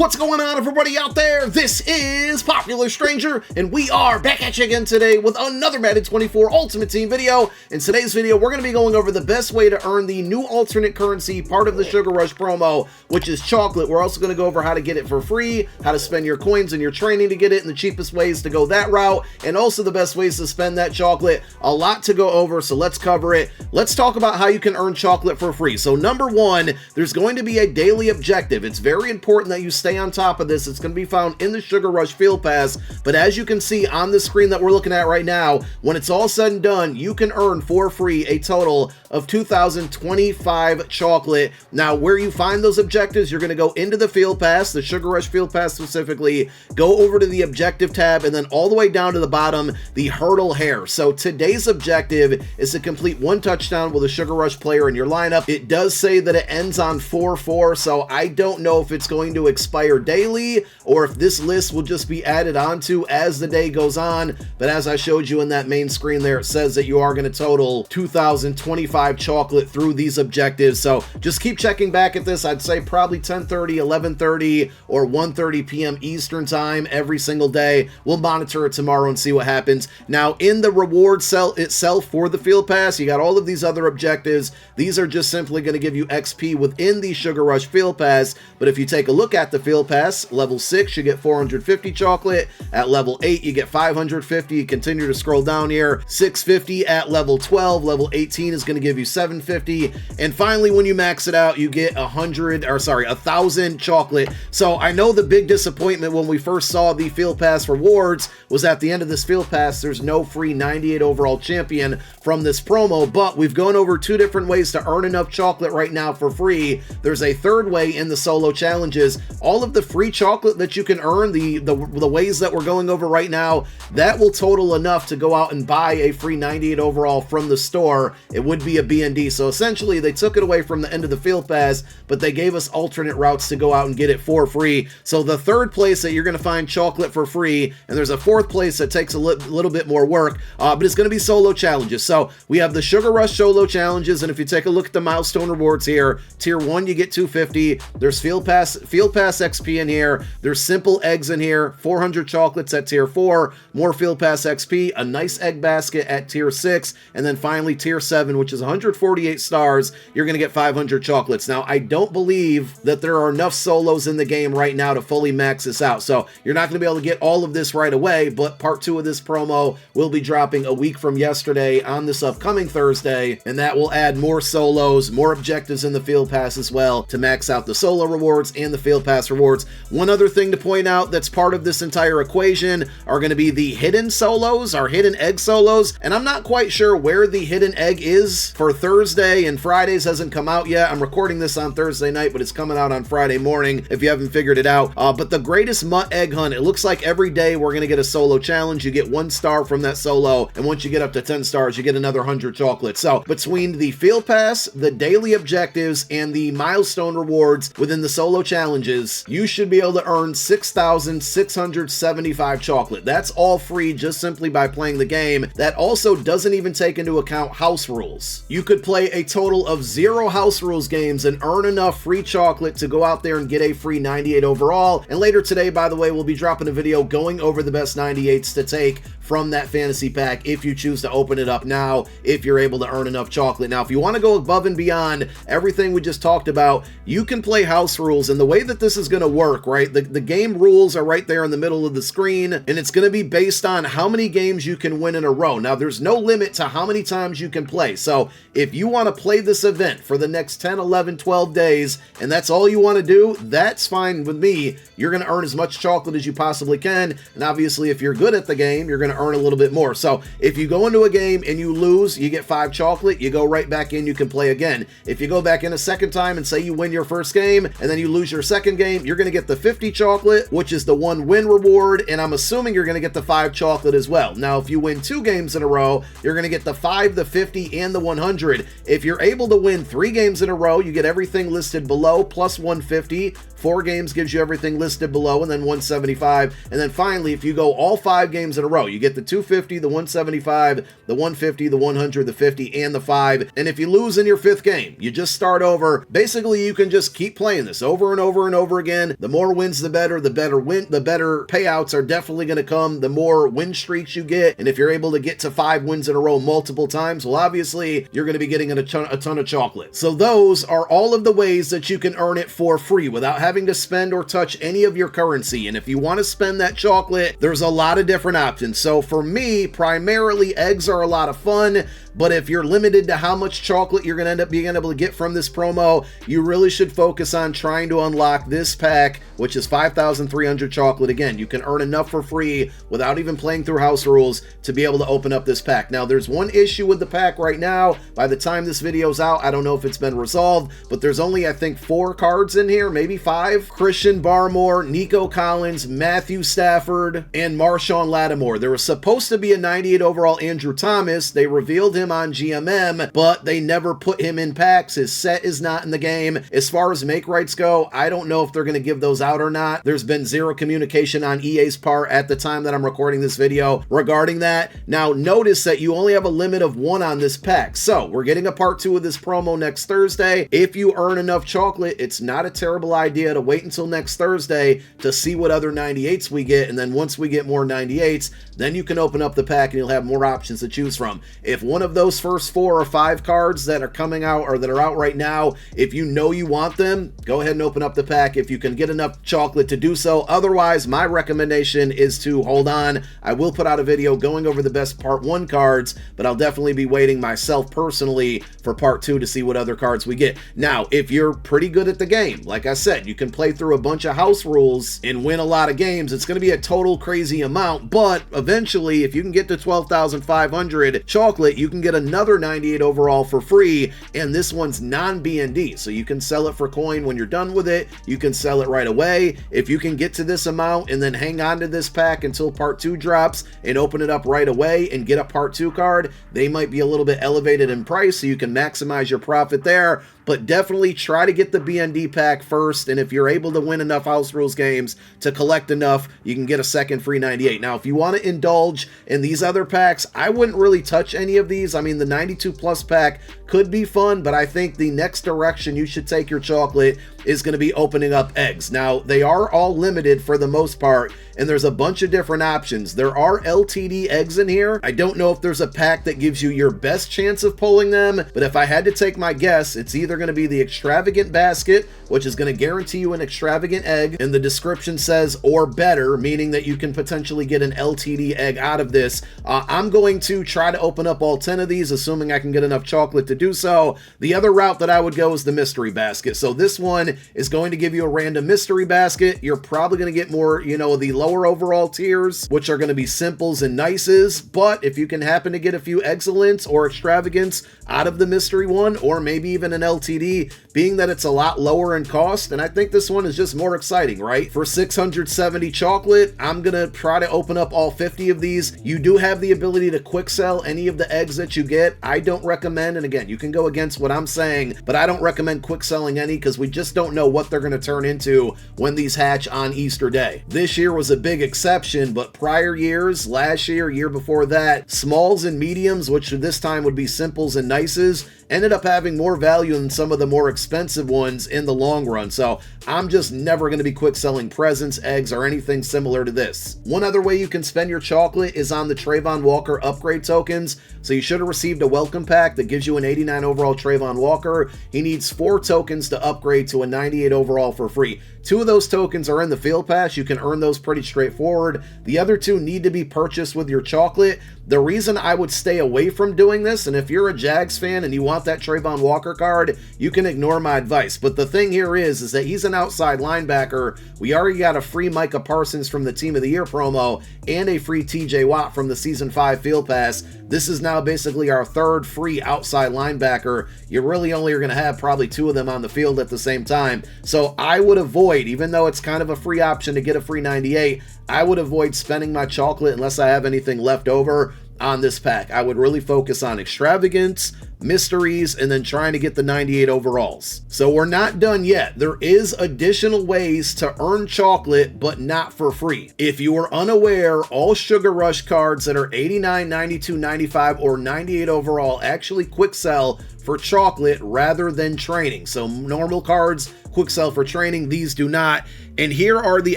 What's going on, everybody out there? This is Popular Stranger, and we are back at you again today with another Madden 24 Ultimate Team video. In today's video, we're going to be going over the best way to earn the new alternate currency, part of the Sugar Rush promo, which is chocolate. We're also going to go over how to get it for free, how to spend your coins in your training to get it, and the cheapest ways to go that route, and also the best ways to spend that chocolate. A lot to go over, so let's cover it. Let's talk about how you can earn chocolate for free. So number one, there's going to be a daily objective. It's very important that you stay on top of this. It's going to be found in the Sugar Rush Field Pass, but as you can see on the screen that we're looking at right now, when it's all said and done, you can earn for free a total of 2,025 chocolate. Now, where you find those objectives, you're going to go into the Field Pass, the Sugar Rush Field Pass specifically, go over to the Objective tab, and then all the way down to the bottom, the Hurdle Hare. So today's objective is to complete one touchdown with a Sugar Rush player in your lineup. It does say that it ends on 4-4, so I don't know if it's going to expire daily or if this list will just be added onto as the day goes on. But as I showed you in that main screen there, it says that you are going to total 2,025 chocolate through these objectives. So just keep checking back at this. I'd say probably 10:30, 11:30, or 1:30 p.m. Eastern time every single day. We'll monitor it tomorrow and see what happens. Now, in the reward cell itself for the Field Pass, you got all of these other objectives. These are just simply going to give you XP within the Sugar Rush Field Pass. But if you take a look at the Field Pass, level 6, you get 450 chocolate. At level 8, you get 550. You continue to scroll down here. 650 at level 12. Level 18 is going to give you 750. And finally, when you max it out, you get 1,000 chocolate. So I know the big disappointment when we first saw the Field Pass rewards was at the end of this Field Pass, there's no free 98 overall champion from this promo, but we've gone over two different ways to earn enough chocolate right now for free. There's a third way in the solo challenges. All of the free chocolate that you can earn, the ways that we're going over right now, that will total enough to go out and buy a free 98 overall from the store. It would be a B&D. So essentially, they took it away from the end of the Field Pass, but they gave us alternate routes to go out and get it for free. So the third place that you're going to find chocolate for free, and there's a fourth place that takes a little bit more work, but it's going to be solo challenges. So we have the Sugar Rush solo challenges, and if you take a look at the milestone rewards here, tier 1 you get 250. There's Field Pass XP in here. There's simple eggs in here, 400 chocolates at tier 4, more Field Pass XP, a nice egg basket at tier 6, and then finally tier 7, which is 148 stars, you're going to get 500 chocolates. Now, I don't believe that there are enough solos in the game right now to fully max this out, so you're not going to be able to get all of this right away, but part 2 of this promo will be dropping a week from yesterday on this upcoming Thursday, and that will add more solos, more objectives in the Field Pass as well to max out the solo rewards and the Field Pass rewards. One other thing to point out that's part of this entire equation are going to be the hidden solos, our hidden egg solos, and I'm not quite sure where the hidden egg is for Thursday, and Fridays hasn't come out yet. I'm recording this on Thursday night, but it's coming out on Friday morning if you haven't figured it out. But the greatest mutt egg hunt, it looks like every day we're going to get a solo challenge. You get 1 star from that solo, and once you get up to 10 stars, you get another 100 chocolates. So between the Field Pass, the daily objectives, and the milestone rewards within the solo challenges, you should be able to earn 6,675 chocolate. That's all free just simply by playing the game. That also doesn't even take into account house rules. You could play a total of 0 house rules games and earn enough free chocolate to go out there and get a free 98 overall. And later today, by the way, we'll be dropping a video going over the best 98s to take from that fantasy pack if you choose to open it up now, if you're able to earn enough chocolate. Now, if you want to go above and beyond everything we just talked about, you can play house rules, and the way that this is going to work, right, the game rules are right there in the middle of the screen, and it's going to be based on how many games you can win in a row. Now, there's no limit to how many times you can play, so if you want to play this event for the next 10, 11, 12 days, and that's all you want to do, that's fine with me. You're going to earn as much chocolate as you possibly can, and obviously, if you're good at the game, you're going to earn a little bit more. So if you go into a game and you lose, you get 5 chocolate, you go right back in, you can play again. If you go back in a second time and say you win your first game and then you lose your second game, you're going to get the 50 chocolate, which is the 1 win reward, and I'm assuming you're going to get the 5 chocolate as well. Now, if you win 2 games in a row, you're going to get the 5, the 50, and the 100. If you're able to win 3 games in a row, you get everything listed below plus 150. 4 games gives you everything listed below, and then 175. And then finally, if you go all 5 games in a row, you get the 250, the 175, the 150, the 100, the 50, and the 5. And if you lose in your 5th game, you just start over. Basically, you can just keep playing this over and over and over again. The more wins, the better. The better payouts are definitely going to come the more win streaks you get. And if you're able to get to 5 wins in a row multiple times, well, obviously, you're going to be getting a ton of chocolate. So those are all of the ways that you can earn it for free without having to spend or touch any of your currency. And if you want to spend that chocolate, there's a lot of different options. So for me, primarily eggs are a lot of fun, but if you're limited to how much chocolate you're going to end up being able to get from this promo, you really should focus on trying to unlock this pack, which is 5,300 chocolate. Again, you can earn enough for free without even playing through house rules to be able to open up this pack. Now, there's one issue with the pack right now. By the time this video's out, I don't know if it's been resolved, but there's only, I think, 4 cards in here, maybe 5. Christian Barmore, Nico Collins, Matthew Stafford, and Marshawn Lattimore. There was supposed to be a 98 overall Andrew Thomas. They revealed him on GMM, but they never put him in packs. His set is not in the game. As far as make rights go, I don't know if they're going to give those out or not. There's been zero communication on EA's part at the time that I'm recording this video regarding that. Now, notice that you only have a limit of 1 on this pack. So we're getting a part 2 of this promo next Thursday. If you earn enough chocolate, it's not a terrible idea to wait until next Thursday to see what other 98s we get. And then once we get more 98s, then you can open up the pack and you'll have more options to choose from. If one of those first 4 or 5 cards that are coming out or that are out right now, if you know you want them, go ahead and open up the pack if you can get enough chocolate to do so. Otherwise, my recommendation is to hold on. I will put out a video going over the best part 1 cards, but I'll definitely be waiting myself personally for part 2 to see what other cards we get. Now, if you're pretty good at the game, like I said, you can play through a bunch of house rules and win a lot of games. It's going to be a total crazy amount, but eventually, if you can get to 12,500 chocolate, you can get another 98 overall for free, and this one's non-BND, so you can sell it for coin when you're done with it. You can sell it right away. If you can get to this amount and then hang on to this pack until part 2 drops and open it up right away and get a part 2 card, they might be a little bit elevated in price, so you can maximize your profit there. But definitely try to get the BND pack first, and if you're able to win enough house rules games to collect enough, you can get a second free 98. Now, if you want to indulge in these other packs, I wouldn't really touch any of these. I mean, the 92 plus pack could be fun, but I think the next direction you should take your chocolate is going to be opening up eggs. Now, they are all limited for the most part, and there's a bunch of different options. There are LTD eggs in here. I don't know if there's a pack that gives you your best chance of pulling them, but if I had to take my guess, it's either going to be the extravagant basket, which is going to guarantee you an extravagant egg, and the description says or better, meaning that you can potentially get an LTD egg out of this. I'm going to try to open up all 10 of these, assuming I can get enough chocolate to do so. The other route that I would go is the mystery basket. So this one is going to give you a random mystery basket. You're probably going to get more, you know, the lower overall tiers, which are going to be simples and nices, but if you can happen to get a few excellence or extravagance out of the mystery one, or maybe even an LTD, being that it's a lot lower in cost, and I think this one is just more exciting, right? For 670 chocolate, I'm gonna try to open up all 50 of these. You do have the ability to quick sell any of the eggs that you get. I don't recommend, and again, you can go against what I'm saying, but I don't recommend quick selling any because we just don't know what they're gonna turn into when these hatch on Easter Day. This year was a big exception, but prior years, last year, year before that, smalls and mediums, which this time would be simples and nices, ended up having more value than some of the more expensive ones in the long run. So I'm just never going to be quick selling presents, eggs, or anything similar to this. One other way you can spend your chocolate is on the Trayvon Walker upgrade tokens. So you should have received a welcome pack that gives you an 89 overall Trayvon Walker. He needs 4 tokens to upgrade to a 98 overall for free. 2 of those tokens are in the field pass. You can earn those pretty straightforward. The other 2 need to be purchased with your chocolate. The reason I would stay away from doing this, and if you're a Jags fan and you want that Trayvon Walker card, you can ignore my advice. But the thing here is that he's an outside linebacker. We already got a free Micah Parsons from the Team of the Year promo and a free TJ Watt from the Season 5 field pass. This is now basically our 3rd free outside linebacker. You really only are going to have probably 2 of them on the field at the same time. So I would avoid, even though it's kind of a free option to get a free 98, I would avoid spending my chocolate unless I have anything left over on this pack. I would really focus on extravagance, mysteries, and then trying to get the 98 overalls. So we're not done yet. There is additional ways to earn chocolate, but not for free. If you are unaware, all Sugar Rush cards that are 89, 92, 95, or 98 overall actually quick sell for chocolate rather than training. So normal cards quick sell for training, these do not. And here are the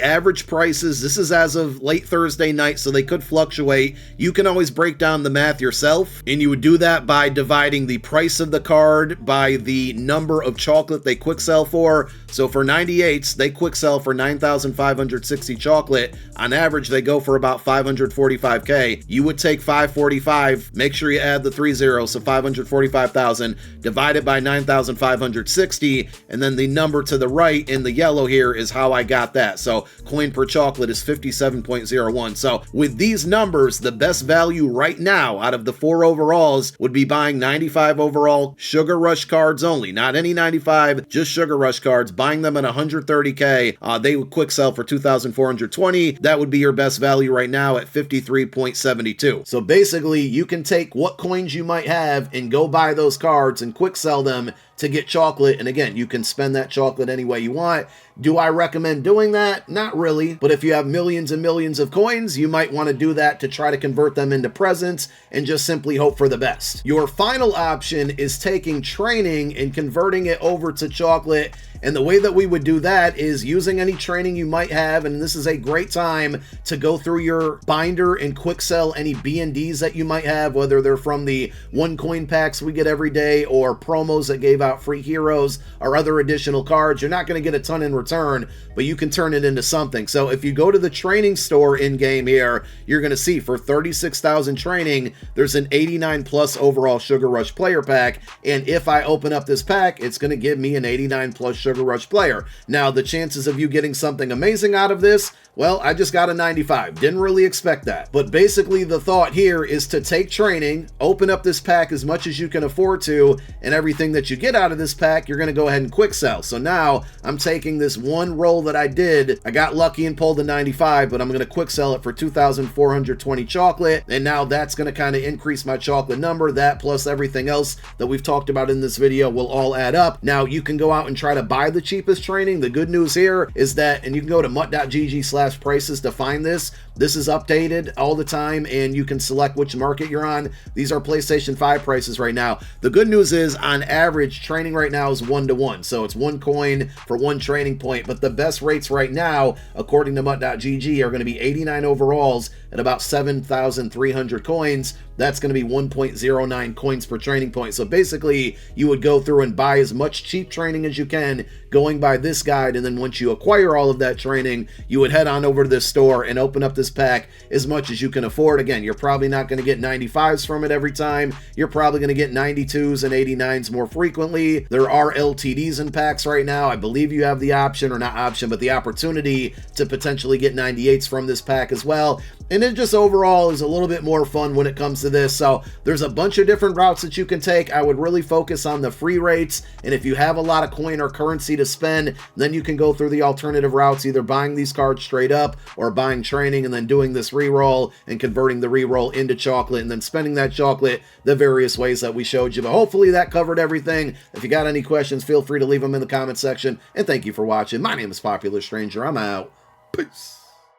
average prices. This is as of late Thursday night, so they could fluctuate. You can always break down the math yourself, and you would do that by dividing the price of the card by the number of chocolate they quick sell for. So for 98s, they quick sell for 9,560 chocolate. On average, they go for about 545K. You would take 545, make sure you add the 3 zeros, so 545,000, divide it by 9,560, and then the number to the right in the yellow here is how I got that. So coin per chocolate is 57.01. So with these numbers, the best value right now out of the 4 overalls would be buying 95 overall Sugar Rush cards only, not any 95, just Sugar Rush cards, buying them at 130K. They would quick sell for 2,420. That would be your best value right now at 53.72. So basically, you can take what coins you might have and go buy those cards and quick sell them to get chocolate. And again, you can spend that chocolate any way you want. Do I recommend doing that? Not really. But if you have millions and millions of coins, you might want to do that to try to convert them into presents and just simply hope for the best. Your final option is taking training and converting it over to chocolate. And the way that we would do that is using any training you might have, and this is a great time to go through your binder and quick sell any B&Ds that you might have, whether they're from the 1 coin packs we get every day or promos that gave out free heroes or other additional cards. You're not going to get a ton in return, but you can turn it into something. So if you go to the training store in game here, you're going to see for 36,000 training, there's an 89 plus overall Sugar Rush player pack. And if I open up this pack, it's going to give me an 89 plus Sugar Rush player. Now, the chances of you getting something amazing out of this, well, I just got a 95. Didn't really expect that. But basically, the thought here is to take training, open up this pack as much as you can afford to, and everything that you get out of this pack, you're going to go ahead and quick sell. So now I'm taking this one roll that I did. I got lucky and pulled a 95, but I'm going to quick sell it for 2,420 chocolate. And now that's going to kind of increase my chocolate number. That plus everything else that we've talked about in this video will all add up. Now you can go out and try to buy the cheapest training. The good news here is that, and you can go to mutt.gg/prices to find this. This is updated all the time, and you can select which market you're on. These are PlayStation 5 prices right now. The good news is, on average, training right now is 1-to-1. So it's 1 coin for 1 training point. But the best rates right now, according to mutt.gg, are going to be 89 overalls at about 7,300 coins. That's going to be 1.09 coins per training point. So basically, you would go through and buy as much cheap training as you can going by this guide, and then once you acquire all of that training, you would head on over to this store and open up this pack as much as you can afford. Again, you're probably not going to get 95s from it every time. You're probably going to get 92s and 89s more frequently. There are LTDs in packs right now. I believe you have the option, or not option, but the opportunity to potentially get 98s from this pack as well. And it just overall is a little bit more fun when it comes to this. So there's a bunch of different routes that you can take. I would really focus on the free rates. And if you have a lot of coin or currency to spend, then you can go through the alternative routes, either buying these cards straight up or buying training and then doing this reroll and converting the reroll into chocolate and then spending that chocolate the various ways that we showed you. But hopefully that covered everything. If you got any questions, feel free to leave them in the comment section. And thank you for watching. My name is Popular Stranger. I'm out. Peace.